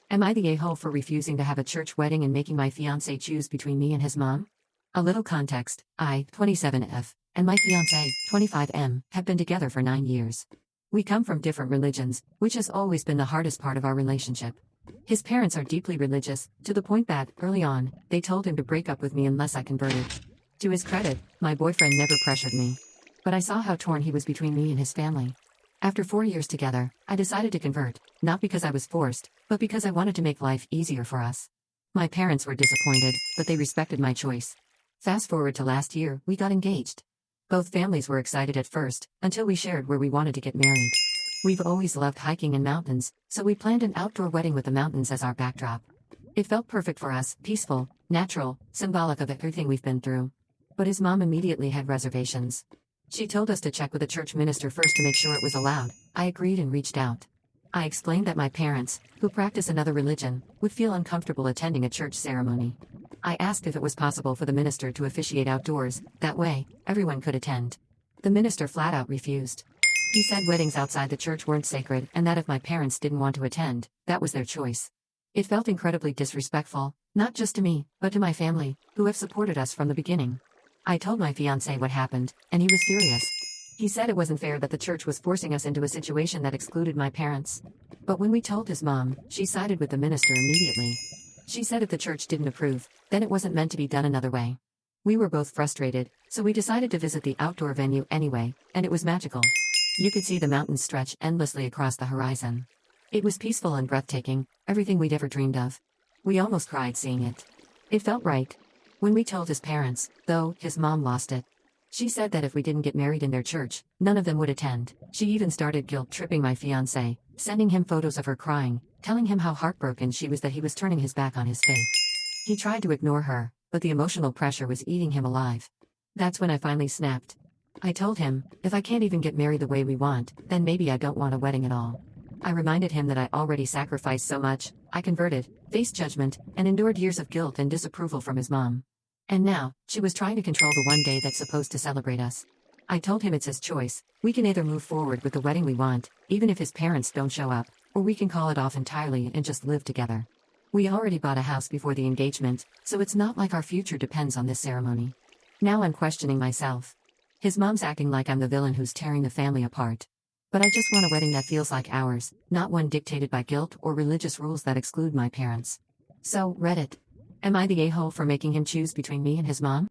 Am I the a-hole for refusing to have a church wedding and making my fiancé choose between me and his mom? A little context: I, 27F, and my fiancé, 25M, have been together for 9 years. We come from different religions, which has always been the hardest part of our relationship. His parents are deeply religious, to the point that, early on, they told him to break up with me unless I converted. To his credit, my boyfriend never pressured me. But I saw how torn he was between me and his family. After 4 years together, I decided to convert, not because I was forced, but because I wanted to make life easier for us. My parents were disappointed, but they respected my choice. Fast forward to last year, we got engaged. Both families were excited at first, until we shared where we wanted to get married. We've always loved hiking and mountains, so we planned an outdoor wedding with the mountains as our backdrop. It felt perfect for us, peaceful, natural, symbolic of everything we've been through. But his mom immediately had reservations. She told us to check with the church minister first to make sure it was allowed. I agreed and reached out. I explained that my parents, who practice another religion, would feel uncomfortable attending a church ceremony. I asked if it was possible for the minister to officiate outdoors, that way, everyone could attend. The minister flat out refused. He said weddings outside the church weren't sacred and that if my parents didn't want to attend, that was their choice. It felt incredibly disrespectful, not just to me, but to my family, who have supported us from the beginning. I told my fiancé what happened, and he was furious. He said it wasn't fair that the church was forcing us into a situation that excluded my parents. But when we told his mom, she sided with the minister immediately. She said if the church didn't approve, then it wasn't meant to be done another way. We were both frustrated, so we decided to visit the outdoor venue anyway, and it was magical. You could see the mountains stretch endlessly across the horizon. It was peaceful and breathtaking, everything we'd ever dreamed of. We almost cried seeing it. It felt right. When we told his parents, though, his mom lost it. She said that if we didn't get married in their church, none of them would attend. She even started guilt-tripping my fiancé, sending him photos of her crying, telling him how heartbroken she was that he was turning his back on his faith. He tried to ignore her, but the emotional pressure was eating him alive. That's when I finally snapped. I told him, if I can't even get married the way we want, then maybe I don't want a wedding at all. I reminded him that I already sacrificed so much. I converted, faced judgment, and endured years of guilt and disapproval from his mom. And now, she was trying to control the one day that's supposed to celebrate us. I told him it's his choice. We can either move forward with the wedding we want, even if his parents don't show up, or we can call it off entirely and just live together. We already bought a house before the engagement, so it's not like our future depends on this ceremony. Now I'm questioning myself. His mom's acting like I'm the villain who's tearing the family apart. But I just want a wedding that feels like ours, not one dictated by guilt or religious rules that exclude my parents. So, Reddit. Am I the a-hole for making him choose between me and his mom?